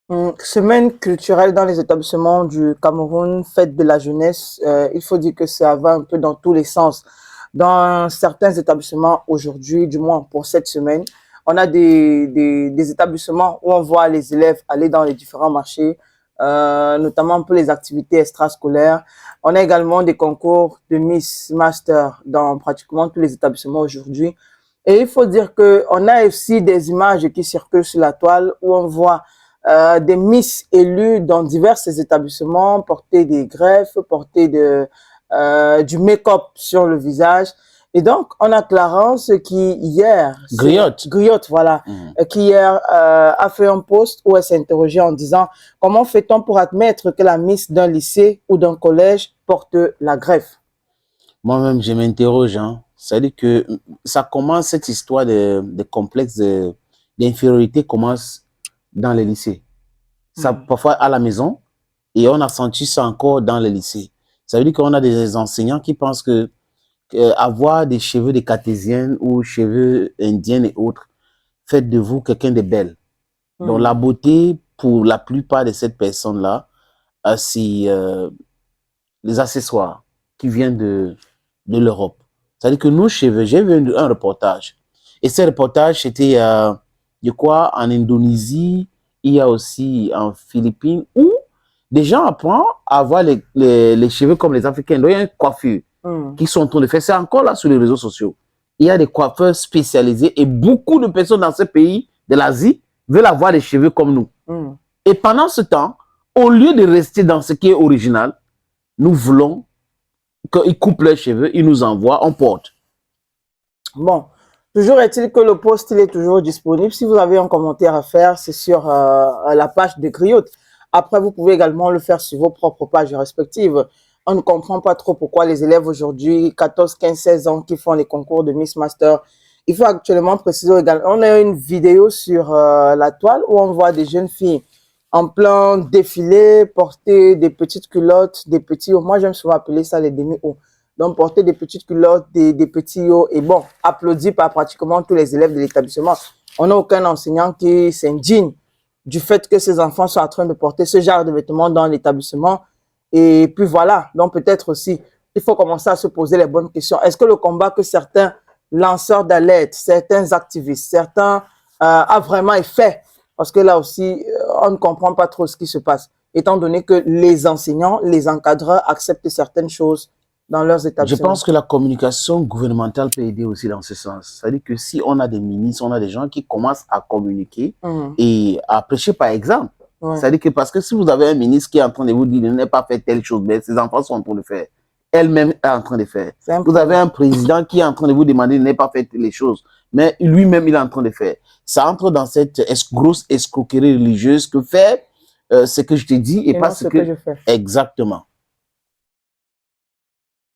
Semaine culturelle dans les établissements du Cameroun, fête de la jeunesse, il faut dire que ça va un peu dans tous les sens. Dans certains établissements aujourd'hui, du moins pour cette semaine, on a des établissements où on voit les élèves aller dans les différents marchés, notamment un peu les activités extrascolaires. On a également des concours de Miss Master dans pratiquement tous les établissements aujourd'hui. Et il faut dire qu'on a aussi des images qui circulent sur la toile où on voit des Miss élus dans divers établissements, porter des greffes, porter du make-up sur le visage. Et donc, on a Clarence qui hier... Griotte. Griotte, voilà. Qui hier a fait un post où elle s'est interrogée en disant « Comment fait-on pour admettre que la Miss d'un lycée ou d'un collège porte la greffe ?» Moi-même, je m'interroge. Hein. C'est-à-dire que ça commence, cette histoire de complexe d'infériorité commence dans les lycées. Ça, parfois à la maison, et on a senti ça encore dans les lycées. Ça veut dire qu'on a des enseignants qui pensent que avoir des cheveux de cartésiennes ou cheveux indiennes et autres, faites de vous quelqu'un de belle. Donc la beauté, pour la plupart de cette personne-là, c'est les accessoires qui viennent de l'Europe. C'est-à-dire que nos cheveux, j'ai vu un reportage. Et ce reportage, c'était, je crois, en Indonésie, il y a aussi en Philippines, où des gens apprennent à avoir les cheveux comme les Africains. Donc, il y a une coiffure qui sont en train de faire. C'est encore là sur les réseaux sociaux. Il y a des coiffeurs spécialisés et beaucoup de personnes dans ces pays de l'Asie veulent avoir des cheveux comme nous. Et pendant ce temps, au lieu de rester dans ce qui est original, nous voulons qu'ils coupent leurs cheveux, ils nous envoient, on porte. Bon, toujours est-il que le post il est toujours disponible. Si vous avez un commentaire à faire, c'est sur la page de Griotte. Après, vous pouvez également le faire sur vos propres pages respectives. On ne comprend pas trop pourquoi les élèves aujourd'hui, 14, 15, 16 ans, qui font les concours de Miss Master. Il faut actuellement préciser également, on a une vidéo sur la toile où on voit des jeunes filles en plein défilé, porter des petites culottes, des petits hauts. Moi, j'aime souvent appeler ça les demi-hauts. Donc, porter des petites culottes, des petits hauts. Et bon, applaudi par pratiquement tous les élèves de l'établissement. On n'a aucun enseignant qui s'indigne du fait que ces enfants sont en train de porter ce genre de vêtements dans l'établissement. Et puis voilà. Donc, peut-être aussi, il faut commencer à se poser les bonnes questions. Est-ce que le combat que certains lanceurs d'alerte, certains activistes, certains a vraiment fait? Parce que là aussi, on ne comprend pas trop ce qui se passe, étant donné que les enseignants, les encadreurs acceptent certaines choses dans leurs établissements. Je pense que la communication gouvernementale peut aider aussi dans ce sens. C'est-à-dire que si on a des ministres, on a des gens qui commencent à communiquer et à prêcher par exemple. C'est-à-dire que parce que si vous avez un ministre qui est en train de vous dire « ne n'ai pas fait telle chose », mais ses enfants sont en train de faire. Elle-même est en train de faire. Vous avez un président qui est en train de vous demander « ne n'ai pas fait les choses », mais lui-même, il est en train de faire. Ça entre dans cette grosse escroquerie religieuse que fait ce que je te dis et pas ce que je fais. Exactement.